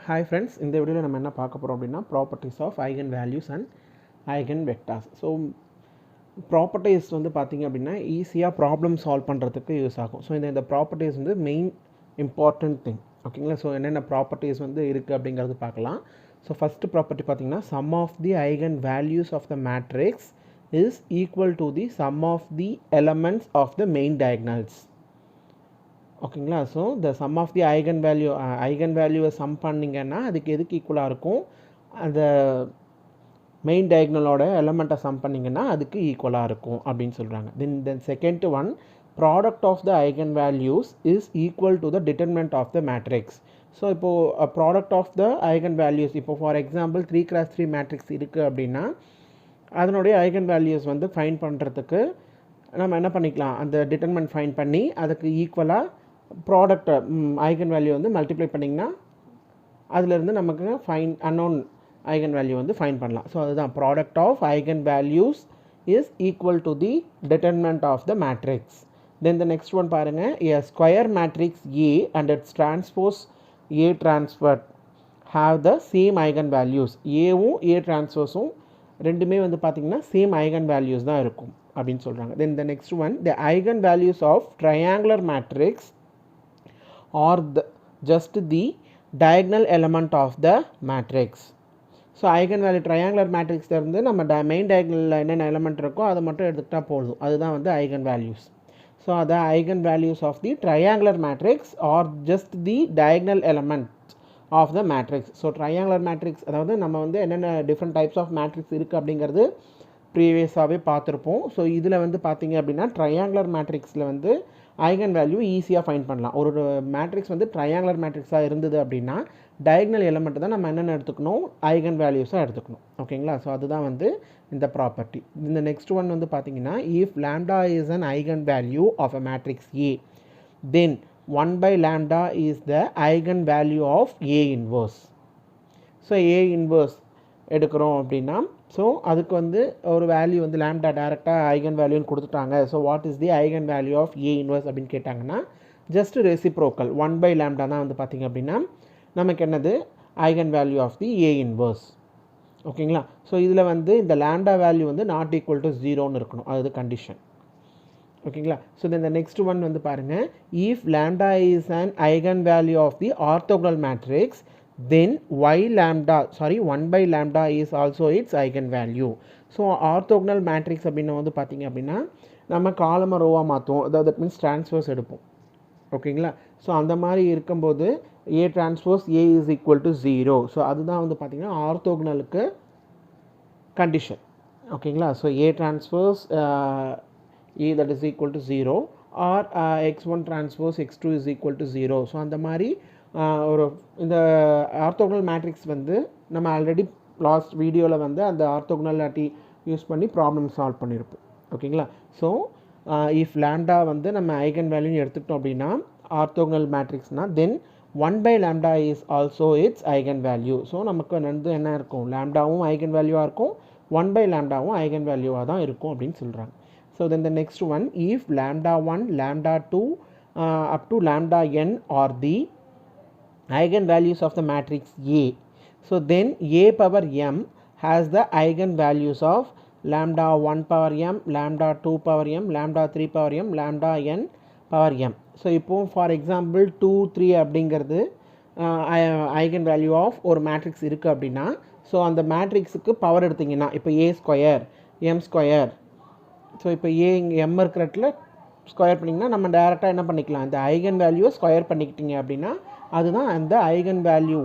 Hi friends, இந்த வீடியோவில் நம்ம என்ன பார்க்க போகிறோம் அப்படின்னா properties of eigen values and eigen vectors. So properties வந்து பார்த்திங்க அப்படின்னா ஈஸியாக ப்ராப்ளம் சால்வ் பண்ணுறதுக்கு யூஸ் ஆகும். ஸோ இந்த ப்ராப்பர்ட்டிஸ் வந்து மெயின் இம்பார்ட்டன்ட் திங். ஓகேங்களா? ஸோ என்னென்ன ப்ராப்பர்ட்டிஸ் வந்து இருக்குது அப்படிங்கிறது பார்க்கலாம். ஸோ ஃபஸ்ட்டு ப்ராப்பர்ட்டி பார்த்திங்கன்னா sum of the eigen values of the matrix is equal to the sum of the elements of the main diagonals. ஓகேங்களா? So the sum of the eigen வேல்யூவை some பண்ணிங்கன்னா அதுக்கு எதுக்கு ஈக்குவலாக இருக்கும்? அந்த மெயின் டயக்னலோட எலமெண்ட்டை சம் பண்ணிங்கன்னா அதுக்கு ஈக்குவலாக இருக்கும் அப்படின்னு சொல்கிறாங்க. Then second one, product of the eigen values is equal to the determinant of the matrix. So இப்போது product of the eigen values, இப்போ ஃபார் எக்ஸாம்பிள் 3x3 மேட்ரிக்ஸ் இருக்குது அப்படின்னா அதனுடைய ஐகன் வேல்யூஸ் வந்து ஃபைண்ட் பண்ணுறதுக்கு நம்ம என்ன பண்ணிக்கலாம், அந்த டிட்டர்மினன்ட் ஃபைண்ட் பண்ணி அதுக்கு ஈக்குவலாக ப்ராடக்ட் ஐகன் வேல்யூ வந்து மல்டிப்ளை பண்ணிங்கன்னா அதிலிருந்து நமக்கு அன்னோன் ஐகன் வேல்யூ வந்து ஃபைண்ட் பண்ணலாம். ஸோ அதுதான் product of eigen values is equal to the determinant of the matrix. Then the next one பாருங்கள், a square matrix A and its transpose A transfer have the same eigen values. ஏவும் A டிரான்ஸ்போஸும் ரெண்டுமே வந்து பார்த்திங்கன்னா same eigen values தான் இருக்கும் அப்படின்னு சொல்கிறாங்க. Then the next one, the eigen values of triangular matrix are just the diagonal element of the matrix. So eigen value triangular மேட்ரிக்ஸ்லேருந்து நம்ம மெயின் டயக்னலில் என்னென்ன எலமெண்ட் இருக்கோ அதை மட்டும் எடுத்துக்கிட்டால் போதும். அதுதான் வந்து ஐகன் வேல்யூஸ். ஸோ அதை eigen values of the triangular matrix are just the diagonal element of the matrix. So triangular matrix அதாவது நம்ம வந்து என்னென்ன டிஃப்ரெண்ட் டைப்ஸ் ஆஃப் மேட்ரிக்ஸ் இருக்குது அப்படிங்கிறது ப்ரீவியஸாகவே பார்த்துருப்போம். ஸோ இதில் வந்து பார்த்திங்க அப்படின்னா ட்ரையாங்குலர் மேட்ரிக்ஸில் வந்து ஐகன் வேல்யூ ஈஸியாக ஃபைண்ட் பண்ணலாம். ஒரு மேட்ரிக்ஸ் வந்து ட்ரையாங்குலர் மேட்ரிக்ஸாக இருந்தது அப்படின்னா டயக்னல் எலமெண்ட் தான் நம்ம என்னென்ன எடுத்துக்கணும், ஐகன் வேல்யூஸாக எடுத்துக்கணும். ஓகேங்களா? ஸோ அதுதான் வந்து இந்த ப்ராப்பர்ட்டி. இந்த நெக்ஸ்ட் ஒன் வந்து பார்த்திங்கன்னா, if lambda is an eigen value of a matrix A, then 1/λ is the eigen value of A inverse. So A inverse எடுக்கிறோம் அப்படின்னா ஸோ அதுக்கு வந்து ஒரு வேல்யூ வந்து லாம்டா டேரெக்டாக ஐகன் வேல்யூன்னு கொடுத்துட்டாங்க. So what is the eigen value of A inverse அப்படின்னு கேட்டாங்கன்னா ஜஸ்ட் ரெசிப்ரோக்கல் 1/λ தான் வந்து பார்த்திங்க அப்படின்னா நமக்கு என்னது eigen value of the A inverse. ஓகேங்களா? ஸோ இதில் வந்து இந்த லாம்டா வேல்யூ வந்து நாட் ஈக்குவல் டு 0ன்னு இருக்கணும், அது கண்டிஷன். ஓகேங்களா? ஸோ இந்த நெக்ஸ்ட் ஒன் வந்து பாருங்கள், if lambda is an eigen value of the orthogonal matrix then 1/λ is also its eigenvalue. So orthogonal matrix அப்படின்னு வந்து பார்த்திங்க அப்படின்னா நம்ம காலமை ரோவாக மாற்றுவோம், அதாவது தட் மீன்ஸ் டிரான்ஸ்போஸ் எடுப்போம். ஓகேங்களா? ஸோ அந்த மாதிரி இருக்கும்போது A transpose A is equal to 0. So அதுதான் வந்து பார்த்திங்கன்னா ஆர்த்தோகனலுக்கு கண்டிஷன். ஓகேங்களா? So A transpose A that is equal to 0 or x1 transpose x2 is equal to 0. So அந்த மாதிரி ஒரு இந்த ஆர்த்தோகனல் மேட்ரிக்ஸ் வந்து நம்ம ஆல்ரெடி லாஸ்ட் வீடியோவில் வந்து அந்த ஆர்த்தோகனாலிட்டி யூஸ் பண்ணி ப்ராப்ளம் சால்வ் பண்ணியிருப்போம். ஓகேங்களா? ஸோ இஃப் லாம்டா வந்து நம்ம ஐகன் வேல்யூன்னு எடுத்துக்கிட்டோம் அப்படின்னா ஆர்த்தோகனல் மேட்ரிக்ஸ்னால் then 1/λ is also its eigen value. So நமக்கு வந்து என்ன இருக்கும், லாம்டாவும் ஐகன் வேல்யூவாக இருக்கும், 1/λவும் ஐகன் வேல்யூவாக தான் இருக்கும் அப்படின்னு சொல்கிறாங்க. So then the next one, if λ1 λ2 up to λn are the eigen values of the matrix A, so then A power m has the eigen values of λ1 power m, λ2 power m, λ3 power m, λn power m. So இப்போ for example 2 3 அப்படிங்கிறது eigen value of ஒரு matrix இருக்குது அப்படின்னா so அந்த மேட்ரிக்ஸுக்கு power எடுத்திங்கன்னா இப்போ ஏ square M square, so இப்போ ஏ இங்கே எம் இருக்கிற இடத்துல ஸ்கொயர் பண்ணிங்கன்னா நம்ம டேரெக்டாக என்ன பண்ணிக்கலாம், இந்த ஐகன் வேல்யூவை ஸ்கொயர் பண்ணிக்கிட்டீங்க அப்படின்னா அதுதான் அந்த ஐகன் வேல்யூ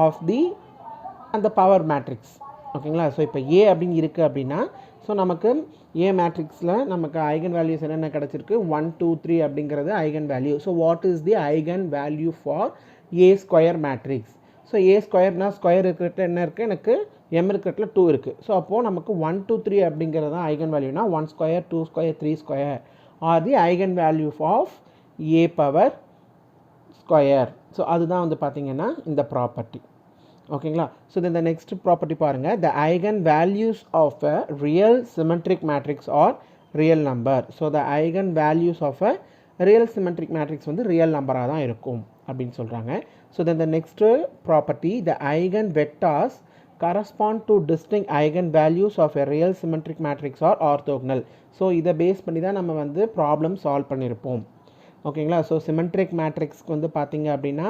ஆஃப் தி அந்த பவர் மேட்ரிக்ஸ். ஓகேங்களா? ஸோ இப்போ ஏ அப்படின்னு இருக்குது அப்படின்னா ஸோ நமக்கு ஏ மேட்ரிக்ஸில் நமக்கு ஐகன் வேல்யூஸ் என்னென்ன கிடச்சிருக்கு, 1 2 3 அப்படிங்கிறது eigen value. So what is the eigen value for A square matrix? So A ஸ்கொயர்னா ஸ்கொயர் இருக்கிற என்ன இருக்குது, எனக்கு எம் இருக்கிறதுல 2 இருக்குது. ஸோ அப்போது நமக்கு 1 2 3 அப்படிங்கிறது தான் ஐகன் வேல்யூனா 1 square 2 square 3 square are the eigen value of A power square. So அதுதான் வந்து பார்த்திங்கன்னா இந்த ப்ராப்பர்ட்டி. ஓகேங்களா? ஸோ இந்த நெக்ஸ்ட் ப்ராப்பர்ட்டி பாருங்கள், the eigen values of a real symmetric matrix are real number. So the eigen values of a real symmetric matrix வந்து real நம்பராக தான் இருக்கும். அப்படின்னு சொல்கிறாங்க. So then the next property, the eigenvectors correspond to distinct eigenvalues of a real symmetric matrix or orthogonal. So இதை base பண்ணி தான் நம்ம வந்து ப்ராப்ளம் சால்வ் பண்ணியிருப்போம். ஓகேங்களா. ஸோ சிமெட்ரிக் மேட்ரிக்ஸ்க்கு வந்து பார்த்தீங்க அப்படின்னா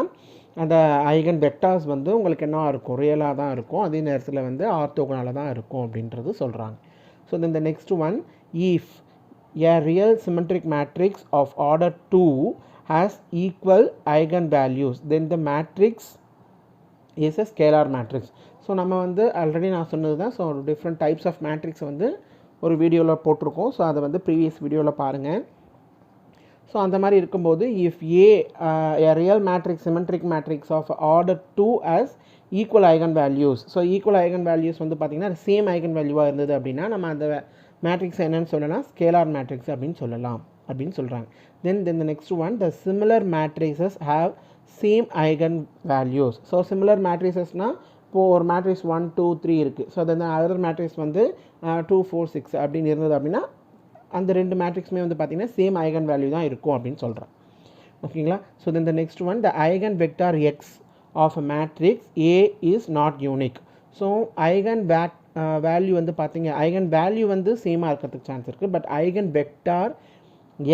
அந்த ஐகன் வெக்டார்ஸ் வந்து உங்களுக்கு என்ன இருக்கும், ரியலாக தான் இருக்கும், அதே நேரத்தில் வந்து ஆர்த்தோகனலாக தான் இருக்கும் அப்படின்றது சொல்கிறாங்க. So then the next one, if a real symmetric matrix of order 2 has equal eigenvalues, then the matrix is a scalar matrix. So நம்ம வந்து ஆல்ரெடி நான் சொன்னது தான். So different types of matrix வந்து ஒரு வீடியோவில் போட்டிருக்கோம். ஸோ அதை வந்து ப்ரீவியஸ் வீடியோவில் பாருங்கள். ஸோ அந்த மாதிரி இருக்கும்போது if a real matrix symmetric matrix of order 2 as equal eigenvalues, so equal eigenvalues வந்து பார்த்திங்கன்னா சேம் eigenvalue இருந்தது அப்படின்னா நம்ம அந்த மேட்ரிக்ஸ் என்னன்னு சொல்லலாம், ஸ்கேலார் மேட்ரிக்ஸ் அப்படின்னு சொல்லலாம் அப்படின்னு சொல்கிறாங்க. then the next one, the similar matrices have same eigenvalues. So similar மேட்ரிசஸ்னால் இப்போது ஒரு மேட்ரிக்ஸ் 1 2 3 இருக்குது. ஸோ அந்த அதர் மேட்ரிக்ஸ் வந்து 2 4 6 அப்படின்னு இருந்தது அப்படின்னா அந்த ரெண்டு மேட்ரிக்ஸுமே வந்து பார்த்திங்கன்னா சேம் ஐகன் வேல்யூ தான் இருக்கும் அப்படின்னு சொல்கிறேன். ஓகேங்களா. So then the next one, the eigen vector X of a matrix A is not unique. So eigen value வந்து பார்த்திங்க, ஐகன் வேல்யூ வந்து சேமாக இருக்கிறதுக்கு சான்ஸ் இருக்குது. But eigen vector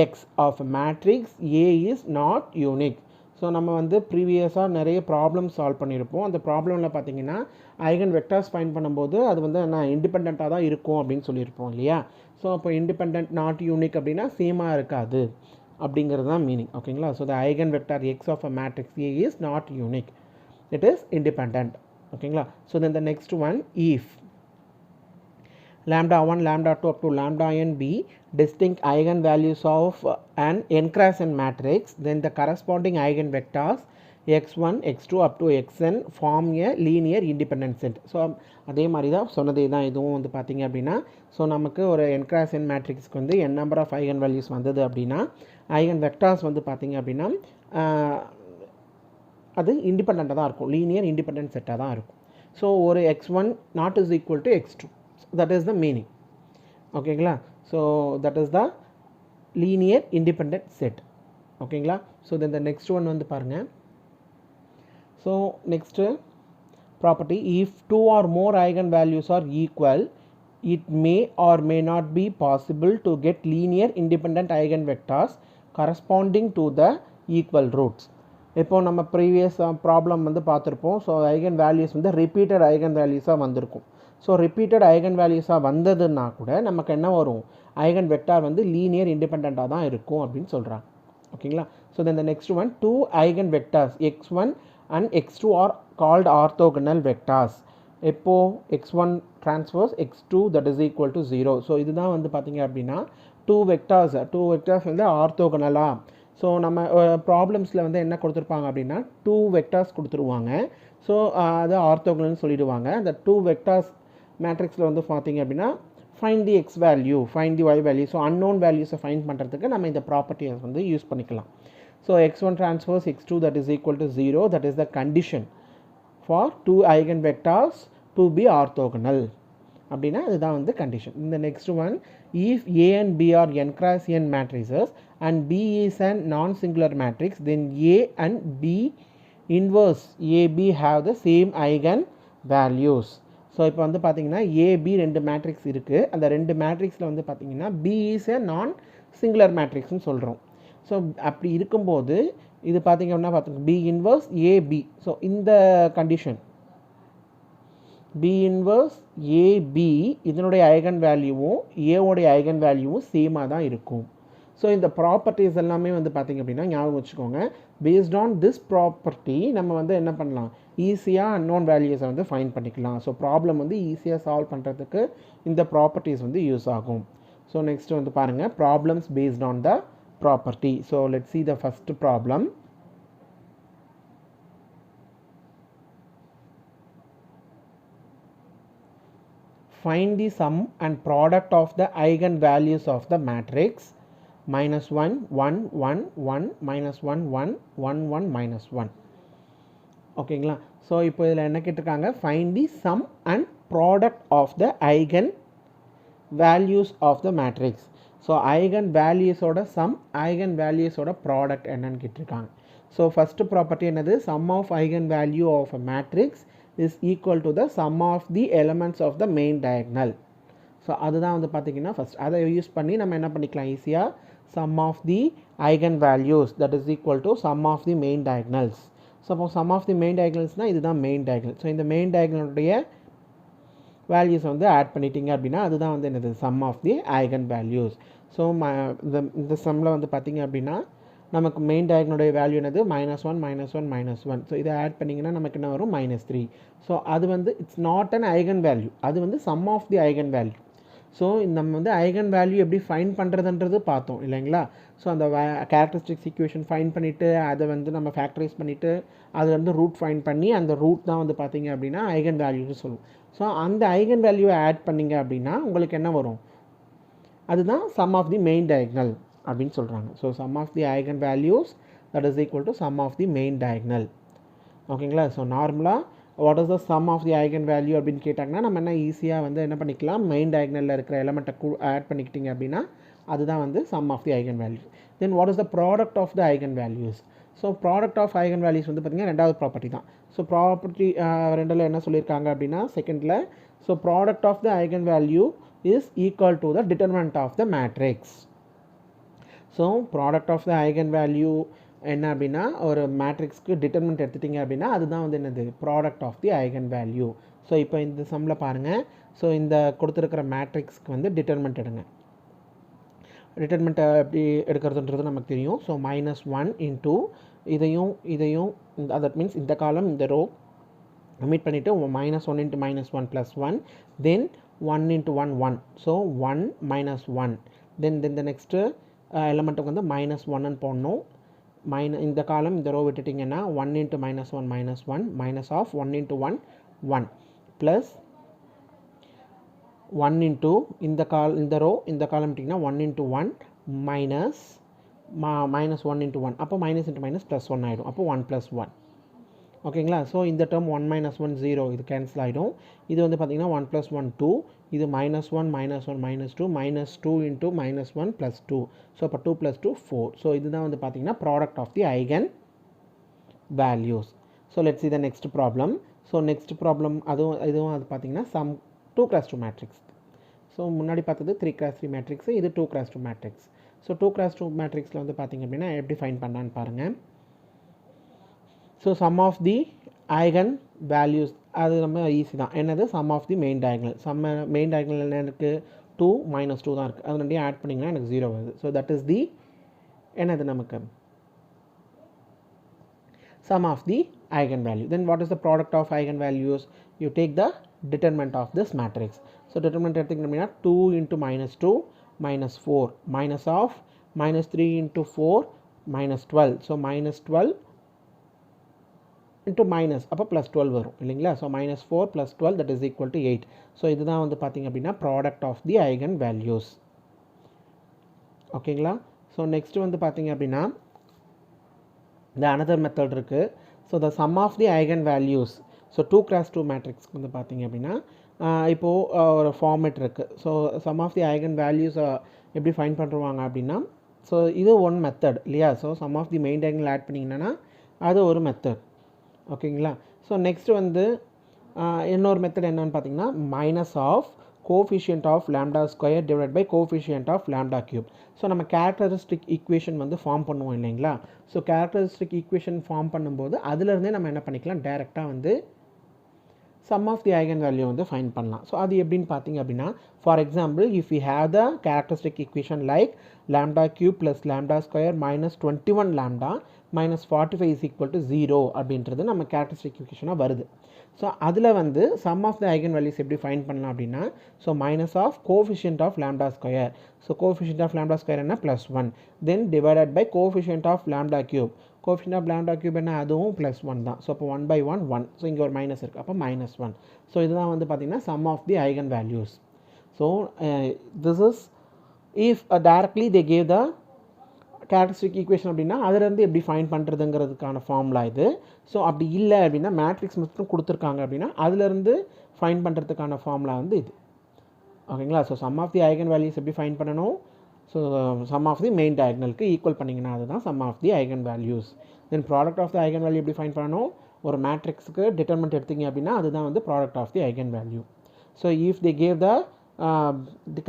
X of a matrix A is not unique. So நம்ம வந்து ப்ரீவியஸாக நிறைய ப்ராப்ளம் சால்வ் பண்ணியிருப்போம். அந்த ப்ராப்ளமில் பார்த்திங்கன்னா ஐகன் வெக்டார்ஸ் ஃபைண்ட் பண்ணும்போது அது வந்து என்ன இண்டிபெண்ட்டாக தான் இருக்கும் அப்படின்னு சொல்லியிருப்போம் இல்லையா. ஸோ அப்போ இண்டிபெண்ட் நாட் யூனிக் அப்படின்னா சேமாக இருக்காது அப்படிங்கிறது தான் மீனிங். ஓகேங்களா. So the eigen vector X of a matrix A is not unique, it is independent. ஓகேங்களா. So then the next one, if lambda 1 lambda 2 up to lambda n be distinct eigenvalues of an n-cross-n matrix, then the corresponding eigenvectors x1 x2 up to xn form a linear independent set. So அதே மாதிரி தான் சொன்னதே தான் இதுவும் வந்து பார்த்திங்க அப்படின்னா, so நமக்கு ஒரு n-cross-n மேட்ரிக்ஸ்க்கு வந்து n number of eigen values வந்தது அப்படின்னா ஐகன் வெக்டார்ஸ் வந்து பார்த்திங்க அப்படின்னா அது இண்டிபெண்ட்டாக தான் இருக்கும், லீனியர் இண்டிபெண்டன்ட் செட்டாக தான் இருக்கும். ஸோ ஒரு x1 not is equal to x2, that is the meaning. ஓகேங்களா. So that is the linear independent set. ஓகேங்களா. So then the next one வந்து பாருங்கள். So next property, if two or more eigenvalues are equal, it may or may not be possible to get linear independent eigenvectors corresponding to the equal roots. இப்போது நம்ம previous problem வந்து பார்த்துருப்போம். So eigen values வந்து repeated eigen வேல்யூஸாக வந்திருக்கும். So repeated eigen வேல்யூஸாக வந்ததுன்னா கூட நமக்கு என்ன வரும், ஐகன் வெக்டார் வந்து லீனியர் இண்டிபெண்ட்டாக தான் இருக்கும் அப்படின்னு சொல்கிறாங்க. ஓகேங்களா. So then the next one, two eigen vectors x1 and x2 are called orthogonal vectors. எப்போது x1 transverse x2 that is equal to 0. So இதுதான் வந்து பார்த்திங்க அப்படின்னா டூ வெக்டார்ஸ் வந்து ஆர்த்தோகனலாக. ஸோ நம்ம ப்ராப்ளம்ஸில் வந்து என்ன கொடுத்துருப்பாங்க அப்படின்னா டூ வெக்டார்ஸ் கொடுத்துருவாங்க. ஸோ அது ஆர்த்தோகனல்னு சொல்லிடுவாங்க. அந்த டூ வெக்டார்ஸ் மேட்ரிக்ஸில் வந்து பார்த்திங்க அப்படின்னா find the X value, find the Y value. So unknown வேல்யூஸை ஃபைண்ட் பண்ணுறதுக்கு நம்ம இந்த ப்ராப்பர்ட்டியை வந்து யூஸ் பண்ணிக்கலாம். So x1 transverse x2 that is equal to 0, that is the condition for two eigenvectors to be orthogonal அப்படின்னா இதுதான் வந்து கண்டிஷன். இந்த next one, if A and B are n cross n matrices and B is an non-singular matrix, then A and B inverse AB have the same eigen values. So இப்போ வந்து பார்த்தீங்கன்னா AB ரெண்டு matrix இருக்குது. அந்த ரெண்டு மேட்ரிக்ஸில் வந்து பார்த்தீங்கன்னா B is a non-singular matrixன்னு சொல்கிறோம். ஸோ அப்படி இருக்கும்போது இது பார்த்திங்க அப்படின்னா பார்த்துங்க B inverse AB. ஸோ இந்த கண்டிஷன் B inverse AB இதனுடைய ஐகன் வேல்யூவும் ஏவோடைய ஐகன் வேல்யூவும் சேமாக தான் இருக்கும். ஸோ இந்த ப்ராப்பர்ட்டிஸ் எல்லாமே வந்து பார்த்திங்க அப்படின்னா ஞாபகம் வச்சுக்கோங்க. பேஸ்ட் ஆன் திஸ் ப்ராப்பர்ட்டி நம்ம வந்து என்ன பண்ணலாம், ஈஸியாக அன்னோன் வேல்யூஸை வந்து ஃபைண்ட் பண்ணிக்கலாம். ஸோ ப்ராப்ளம் வந்து ஈஸியாக சால்வ் பண்ணுறதுக்கு இந்த ப்ராப்பர்ட்டிஸ் வந்து யூஸ் ஆகும். ஸோ நெக்ஸ்ட் வந்து பாருங்கள், problems paste on the property. So let's see the first problem. Find the sum and product of the eigen values of the matrix -1 1 1 1 -1 1 1 1 -1. ஓகேங்களா. ஸோ இப்போ இதில் என்ன கேட்டிருக்காங்க, find the sum and product of the eigen values of the matrix. So eigen வேல்யூஸோட sum, eigen வேல்யூஸோட product என்னன்னு கேட்டிருக்காங்க. So first property என்னது, sum of eigenvalue of a matrix is equal to the sum of the elements of the main diagonal. So அதுதான் வந்து பார்த்திங்கன்னா first அதை use பண்ணி நம்ம என்ன பண்ணிக்கலாம் ஈஸியாக, sum of the eigenvalues that is equal to sum of the main diagonals. So அப்போ sum of the main diagonalsனால் இதுதான் மெயின் diagonal. ஸோ இந்த மெயின் diagonal வேல்யூஸ் வந்து ஆட் பண்ணிட்டீங்க அப்படின்னா அதுதான் வந்து என்னது, sum of the eigenvalues. So இந்த சம்மில் வந்து பார்த்திங்க அப்படின்னா நமக்கு மெயின் டயகனலுடைய வேல்யூ என்னது, -1 -1 -1. ஸோ இதை ஆட் பண்ணிங்கன்னா நமக்கு என்ன வரும், -3. ஸோ அது வந்து it's not an eigen value, அது வந்து sum of the eigen value. So நம்ம வந்து ஐகன் வேல்யூ எப்படி ஃபைன் பண்ணுறதுன்றது பார்த்தோம் இல்லைங்களா. ஸோ அந்த கேரக்டரிஸ்டிக்ஸ் ஈக்குவேஷன் ஃபைன் பண்ணிவிட்டு அதை வந்து நம்ம ஃபேக்டரைஸ் பண்ணிவிட்டு அது வந்து ரூட் ஃபைன் பண்ணி அந்த ரூட் தான் வந்து பார்த்திங்க அப்படின்னா ஐகன் வேல்யூன்னு சொல்லுவோம். ஸோ அந்த ஐகன் வேல்யூவை ஆட் பண்ணிங்க அப்படின்னா உங்களுக்கு என்ன வரும், அதுதான் sum of the main diagonal அப்படின்னு சொல்கிறாங்க. So sum of the eigen values that is equal to sum of the main diagonal. ஓகேங்களா. ஸோ நார்மலாக what is the sum of the eigen value அப்படின்னு கேட்டாங்கன்னா நம்ம என்ன ஈஸியாக வந்து என்ன பண்ணிக்கலாம், மெயின் டயகனலில் இருக்கிற எலமெண்ட்டை ஆட் பண்ணிக்கிட்டிங்க அப்படின்னா அதுதான் வந்து sum of the eigen values. Then what is the product of the eigen values. So product of eigen values வந்து பார்த்திங்கன்னா ரெண்டாவது ப்ராப்பர்ட்டி தான். ஸோ ப்ராப்பர்ட்டி ரெண்டில் என்ன சொல்லியிருக்காங்க அப்படின்னா செகண்டில், so product of the eigen value is equal to the determinant of the matrix. So product of the eigenvalue என்ன அப்படின்னா ஒரு மேட்ரிக்ஸ்க்கு டிட்டர்மினன்ட் எடுத்துட்டிங்க அப்படின்னா அதுதான் வந்து என்னது, product of the eigen value. So இப்போ இந்த சம்மில் பாருங்கள், ஸோ இந்த கொடுத்துருக்கிற மேட்ரிக்ஸ்க்கு வந்து டிட்டர்மினன்ட் எடுங்க. டிட்டர்மினன்ட் எப்படி எடுக்கிறதுன்றது நமக்கு தெரியும். ஸோ -1 இன்ட்டு இதையும் தட் மீன்ஸ் இந்த காலம் இந்த ரோ மீட் பண்ணிவிட்டு -1 into -1 + 1 then 1 into 1 1. So 1 minus 1. Then the next element வந்து -1 போடணும். இந்த காலம் இந்த ரோ விட்டுட்டிங்கன்னா 1 into -1 -1 minus of 1 into 1 1 plus 1 into இந்த ரோ இந்த காலம் விட்டிங்கன்னா 1 into 1 minus -1 into 1. அப்போ minus into minus plus 1 ஆகிடும். அப்போ 1 plus 1. ஓகேங்களா. ஸோ இந்த டேர்ம் 1 - 1 0 இது கேன்சல் ஆகிடும். இது வந்து பார்த்திங்கன்னா 1 + 1 2, இது -1 -1 -2 -2 into -1 + 2. ஸோ அப்போ 2 + 2 4. ஸோ இதுதான் வந்து பார்த்திங்கன்னா product of the eigen values. So let's see the next problem. So next problem இதுவும் அது பார்த்திங்கன்னா சம் 2x2 மேட்ரிக்ஸ். ஸோ முன்னாடி பார்த்தது 3x3 மேட்ரிக்ஸ், இது 2x2 மேட்ரிக்ஸ். ஸோ 2x2 மேட்ரிக்ஸில் வந்து பார்த்திங்க அப்படின்னா எப்படி ஃபைன் பண்ணலான்னு பாருங்கள். So sum of the eigen values அது நம்ம ஈஸி தான். என்னது, sum of the main diagonal. Main diagonal என்ன இருக்குது, 2 - 2 தான் இருக்குது. அது ரெண்டையும் ஆட் பண்ணிங்கன்னா எனக்கு 0 வருது. ஸோ தட் இஸ் தி என்னது நமக்கு sum of the eigen value. Then what is the product of eigen values? You take the determinant of this matrix. So determinant எடுத்திங்கன்னா 2 into -2 -4 minus of -3 into 4 -12. So -12 into minus அப்போ +12 வரும் இல்லைங்களா. So -4 + 12 that is equal to 8. So இதுதான் வந்து பார்த்திங்க அப்படின்னா product of the eigen values. ஓகேங்களா. So next வந்து பார்த்திங்க அப்படின்னா இந்த அனதர் மெத்தட் இருக்குது. So the sum of the eigen values. So 2x2 மேட்ரிக்ஸ்க்கு வந்து பார்த்திங்க அப்படின்னா இப்போது ஒரு ஃபார்மேட் இருக்குது. So sum of the eigen values எப்படி ஃபைன் பண்ணுவாங்க அப்படின்னா, ஸோ இது ஒன் மெத்தட் இல்லையா. So sum of the main diagonal add பண்ணிங்கன்னா அது ஒரு மெத்தட். ஓகேங்களா. ஸோ நெக்ஸ்ட் வந்து இன்னொரு மெத்தட் என்னன்னு பார்த்தீங்கன்னா minus of coefficient of lambda square divide by coefficient of lambda cube. So நம்ம கேரக்டரிஸ்டிக் ஈக்குவேஷன் வந்து ஃபார்ம் பண்ணுவோம் இல்லைங்களா. ஸோ கேரக்டரிஸ்டிக் ஈக்குவேஷன் ஃபார்ம் பண்ணும்போது அதுலேருந்தே நம்ம என்ன பண்ணிக்கலாம், டேரெக்டாக வந்து sum of the eigen value வந்து ஃபைன் பண்ணலாம். ஸோ அது எப்படின்னு பார்த்தீங்க அப்படின்னா, for example if you have the characteristic equation like lambda cube plus lambda square -21 lambda -45 is equal to 0 அப்படின்றது நம்ம கேரக்டரிஸ்டிக் ஈக்குவேஷனாக வருது. ஸோ அதில் வந்து sum of the eigen values எப்படி ஃபைன் பண்ணலாம் அப்படின்னா, so minus of coefficient of lambda square. So coefficient of lambda square என்ன +1 then divided by coefficient of lambda cube. Coefficient of lambda cube என்ன, அதுவும் +1 தான். ஸோ அப்போ 1/1 1. ஸோ இங்கே ஒரு மைனஸ் இருக்குது, அப்போ -1. ஸோ இதுதான் வந்து பார்த்திங்கன்னா sum of the eigen values. So this is if directly they gave the characteristic equation அப்படின்னா அதிலேருந்து எப்படி ஃபைன் பண்ணுறதுங்கிறதுக்கான ஃபார்முலா இது. ஸோ அப்படி இல்லை அப்படின்னா மேட்ரிக்ஸ் மட்டும் கொடுத்துருக்காங்க அப்படின்னா அதுலேருந்து ஃபைன் பண்ணுறதுக்கான ஃபார்முலா வந்து இது. ஓகேங்களா. So sum of the eigen values எப்படி ஃபைன் பண்ணணும், so sum of the main டயகனலுக்கு ஈக்குவல் பண்ணிங்கன்னா அதுதான் sum of the eigen values. Then product of the eigen value எப்படி ஃபைண்ட் பண்ணணும், ஒரு மேட்ரிக்ஸுக்கு டிட்டர்மெண்ட் எடுத்தீங்க அப்படின்னா அதுதான் வந்து product of the eigen value. So if they gave the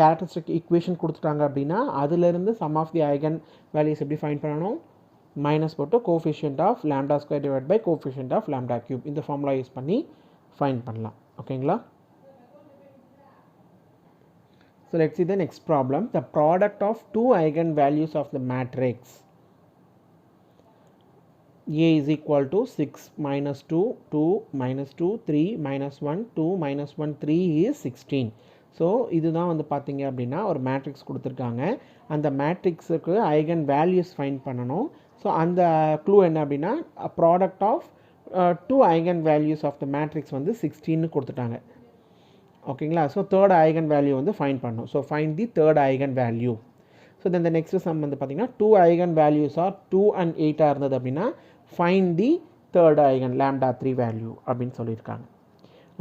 characteristic equation கொடுத்துட்டாங்க அப்படின்னா அதிலிருந்து sum of the eigen values எப்படி ஃபைண்ட் பண்ணணும், மைனஸ் போட்டு coefficient of lambda square divide by coefficient of lambda cube இந்த ஃபார்முலா யூஸ் பண்ணி find பண்ணலாம். ஓகேங்களா. So let's see the next problem. The product of two eigenvalues of the matrix A is equal to 6 minus 2, 2 minus 2, 3 minus 1, 2 minus 1, 3 is 16. So இதுதான் வந்து பார்த்தீங்க அப்படின்னா ஒரு matrix கொடுத்துருக்காங்க. அந்த மேட்ரிக்ஸுக்கு ஐகன் வேல்யூஸ் ஃபைண்ட் பண்ணணும். ஸோ அந்த க்ளூ என்ன அப்படின்னா product of two eigen values of the matrix வந்து 16 கொடுத்துட்டாங்க. ஓகேங்களா. ஸோ தேர்ட் ஐகன் வேல்யூ வந்து ஃபைண்ட் பண்ணணும். So find the third eigen value. So then the next sum வந்து பார்த்தீங்கன்னா 2 ஐகன் வேல்யூஸ் ஆர் 2 and 8 இருந்தது அப்படின்னா find the third eigen lambda 3 value அப்படின்னு சொல்லியிருக்காங்க.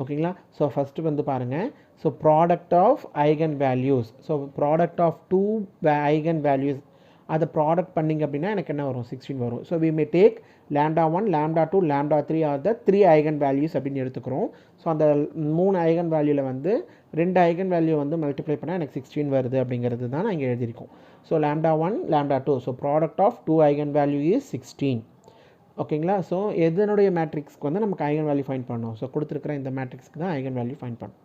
ஓகேங்களா. ஸோ ஃபஸ்ட்டு வந்து பாருங்கள், so product of eigen values, so product of two eigen values அதை ப்ராடக்ட் பண்ணிங்க அப்படின்னா எனக்கு என்ன வரும், 16 வரும். So we may take lambda 1, lambda 2, lambda 3 or the 3 eigen values அப்படின்னு எடுத்துக்கிறோம். ஸோ அந்த 3 ஐகன் வேல்யூவில் வந்து 2 ஐகன் வேல்யூ வந்து மல்டிப்ளை பண்ணால் எனக்கு 16 வருது அப்படிங்கிறது தான் நான் இங்கே எழுதியிருக்கோம். So lambda 1, lambda 2, so product of 2 eigen value is 16. ஓகேங்களா. ஸோ எதனுடைய மேட்ரிக்ஸ்க்கு வந்து நமக்கு ஐகன் வேல்யூ ஃபைண்ட் பண்ணணும், ஸோ கொடுத்துருக்கிற இந்த மேட்ரிக்ஸ்க்கு தான் ஐகன் வேல்யூ ஃபைண்ட் பண்ணணும்.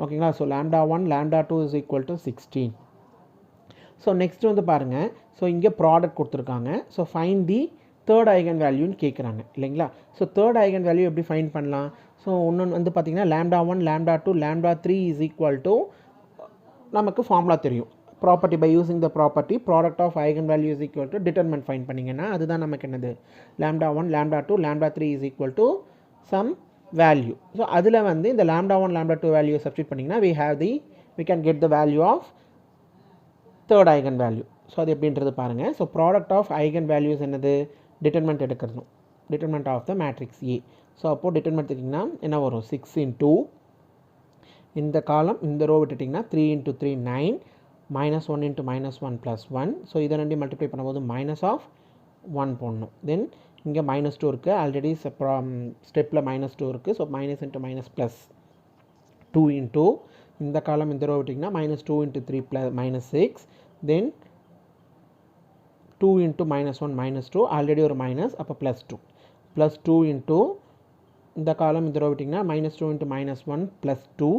ஓகேங்களா. So lambda 1, lambda 2 is equal to 16. So next வந்து பாருங்கள், ஸோ இங்கே ப்ராடக்ட் கொடுத்துருக்காங்க. So find the third eigen வேல்யூன்னு கேட்குறாங்க இல்லைங்களா. ஸோ தேர்ட் ஐகன் வேல்யூ எப்படி ஃபைண்ட் பண்ணலாம், ஸோ இன்னொன்று வந்து பார்த்திங்கன்னா lambda 1, lambda 2, lambda 3 is equal to நமக்கு ஃபார்முலா தெரியும். Property by using the property product of eigen value is equal to determinant find பண்ணிங்கன்னா அதுதான் நமக்கு என்னது, lambda 1, lambda 2, lambda 3 is equal to sum value. So அதில் வந்து இந்த லாம்டா 1, லாம்டா 2 வேல்யூ சப்ஸ்டிட் பண்ணிங்கன்னா we can get the value of third eigen value. So அது எப்படின்றது பாருங்கள். So product of eigen values என்னது, டிட்டர்மெண்ட் எடுக்கணும், determinant of the matrix A. So அப்போது டிட்டர்மெண்ட் எடுத்திங்கன்னா என்ன வரும், 6 into இந்த காலம் இந்த ரோ விட்டுட்டிங்கன்னா 3 into 3 9 minus 1 into minus 1 plus 1. So இதை ரெண்டு மல்டிப்ளை பண்ணும்போது மைனஸ் ஆஃப் 1 போடணும். தென் இங்கே மைனஸ் 2 இருக்குது, ஆல்ரெடி ஸ்டெப்பில் மைனஸ் 2 இருக்குது. So minus into minus plus 2 into இந்த காலம் இந்த ரோ விட்டிங்கன்னா மைனஸ் 2 into 3 plus minus 6. தென் 2 into minus 1 minus 2, ஆல்ரெடி ஒரு மைனஸ், அப்போ ப்ளஸ் 2 ப்ளஸ் 2 into இந்த காலம் இந்த ரோ விட்டிங்கன்னா minus 2 into minus 1 plus 2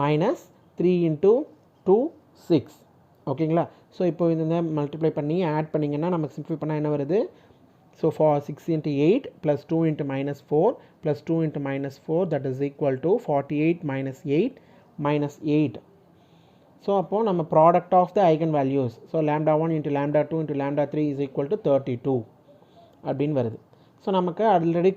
minus 3 into 2 6. ஓகேங்களா. ஸோ இப்போ இந்த மல்டிப்ளை பண்ணி ஆட் பண்ணிங்கன்னா நமக்கு சிம்ப்ளிஃபை பண்ணால் என்ன வருது, so 6 into 8 plus 2 into minus 4 plus 2 into minus 4 that is equal to 48 minus 8 minus 8. So அப்போது நம்ம product of the eigen values, so lambda 1 into lambda 2 into lambda 3 is equal to 32 அப்படின்னு வருது. So நமக்கு already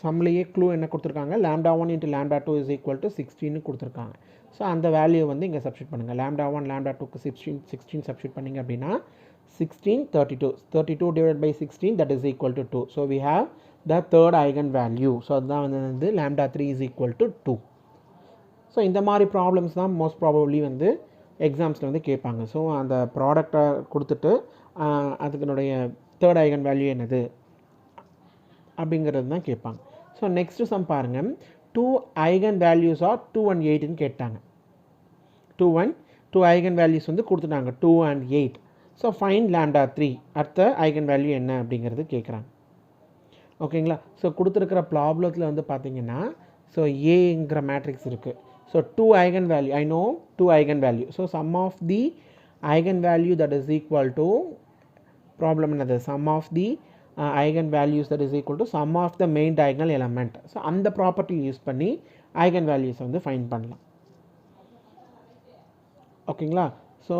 சம்லேயே clue என்ன கொடுத்துருக்காங்க, lambda 1 into lambda 2 is equal to 16 கொடுத்துருக்காங்க. So அந்த value வந்து இங்கே சப்ஸ்டிட் பண்ணுங்கள். லாம்டா 1, லாம்டா 2க்கு 16 சப்ஸ்டிட் பண்ணிங்க அப்படின்னா 16 32 divided by 16 that is equal to 2. So we have the third eigen value. So அதுதான் வந்து lambda 3 is equal to 2. So இந்த மாதிரி ப்ராப்ளம்ஸ் தான் மோஸ்ட் ப்ராபப்ளி வந்து எக்ஸாம்ஸில் வந்து கேட்பாங்க. ஸோ அந்த ப்ராடக்டை கொடுத்துட்டு அதுக்குனுடைய தேர்ட் ஐகன் வேல்யூ என்னது அப்படிங்கிறது தான் கேட்பாங்க. ஸோ நெக்ஸ்ட்டு சம் பாருங்கள், 2 ஐகன் வேல்யூஸ் ஆர் 2 and 8ன்னு கேட்டாங்க. 2 ஐகன் வேல்யூஸ் வந்து கொடுத்துட்டாங்க 2 and 8. ஸோ ஃபைண்ட் லாம்டா 3 அடுத்த ஐகன் வேல்யூ என்ன அப்படிங்கிறது கேட்குறாங்க. ஓகேங்களா. ஸோ கொடுத்துருக்கிற ப்ராப்ளத்தில் வந்து பார்த்தீங்கன்னா ஸோ ஏங்கிற மேட்ரிக்ஸ் இருக்குது. So 2 eigen value, I know 2 eigen value. So sum of the eigen value that is equal to problem another sum of the eigen values that is equal to sum of the main diagonal element. So அந்த property use பண்ணி eigen values வந்து find பண்ணலாம். ஓகேங்களா. So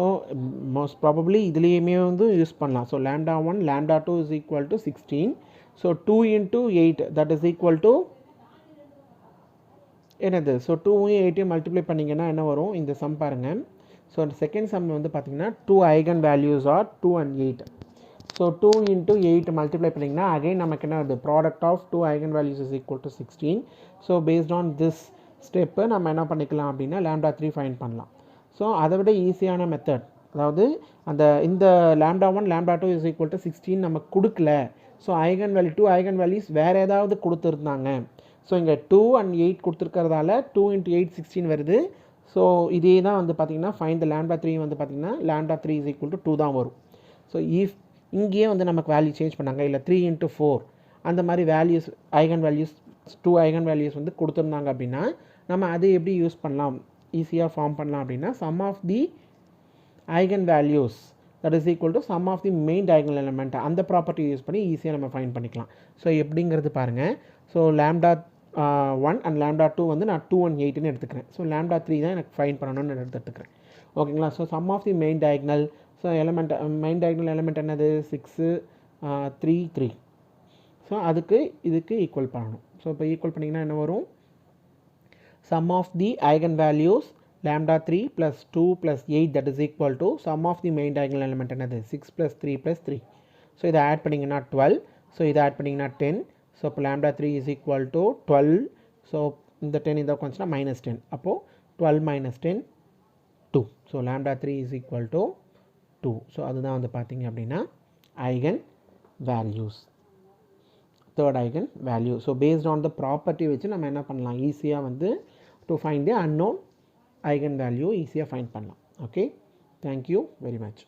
most probably இதுலேயுமே வந்து use பண்ணலாம். So lambda 1, lambda 2 is equal to 16. So 2 into 8 that is equal to என்னது, so 2யும் 8யும் multiply பண்ணிங்கன்னா என்ன வரும், இந்த சம் பாருங்கள். ஸோ செகண்ட் சம் வந்து பார்த்திங்கன்னா 2 eigen values are 2 and 8. So 2 into 8 multiply பண்ணிங்கன்னா அகைன் நமக்கு என்ன வருது, product of 2 eigen values is equal to 16. So based on this step நம்ம என்ன பண்ணிக்கலாம் அப்படின்னா லாம்டா 3 ஃபைண்ட் பண்ணலாம். ஸோ அதை விட ஈஸியான மெத்தட், அதாவது இந்த lambda 1, lambda 2 is equal to 16 நமக்கு கொடுக்கல, so eigen value 2 eigen values வேறு ஏதாவது கொடுத்துருந்தாங்க. ஸோ இங்கே 2 and 8 கொடுத்துருக்கிறதால 2 × 8 16 வருது. ஸோ இதே தான் வந்து பார்த்திங்கன்னா ஃபைண்ட் த λ 3 வந்து பார்த்திங்கன்னா λ 3 = 2 தான் வரும். ஸோ இங்கேயே வந்து நமக்கு வேல்யூ சேஞ்ச் பண்ணாங்க, இல்லை 3 × 4 அந்த மாதிரி values eigen values 2 eigen values வந்து கொடுத்துருந்தாங்க அப்படின்னா நம்ம அதை எப்படி யூஸ் பண்ணலாம், ஈஸியாக ஃபார்ம் பண்ணலாம் அப்படின்னா sum of the eigen values that is equal to sum of the main diagonal element அந்த ப்ராப்பர்ட்டி யூஸ் பண்ணி ஈஸியாக நம்ம ஃபைண்ட் பண்ணிக்கலாம். ஸோ எப்படிங்கிறது பாருங்கள். ஸோ λ 1 and λ 2 வந்து நான் 2 and 8ன்னு எடுத்துக்கிறேன். ஸோ λ 3 தான் எனக்கு ஃபைண்ட் பண்ணணும்னு எடுத்துக்கிறேன். ஓகேங்களா. So sum of the main diagonal, so element main diagonal element என்னது 6 3 3. ஸோ இதுக்கு ஈக்குவல் பண்ணணும். ஸோ இப்போ ஈக்குவல் பண்ணிங்கன்னா என்ன வரும், sum of the eigenvalues λ 3 plus 2 plus 8 that is equal to sum of the main diagonal element என்னது 6 plus 3 plus 3. So இதை add பண்ணிங்கன்னா 12. ஸோ இதை ஆட் பண்ணிங்கன்னா 10. ஸோ இப்போ λ 3 is equal to 12. ஸோ இந்த 10 இதை கொஞ்சம்னா -10. அப்போது 12 - 10 2. So λ 3 is equal to 2. So அதுதான் வந்து பார்த்திங்க அப்படின்னா eigen values, third eigen value. So based on the property வச்சு நம்ம என்ன பண்ணலாம், ஈஸியாக வந்து to find the unknown eigen value ஈஸியாக ஃபைண்ட் பண்ணலாம். Okay, thank you very much.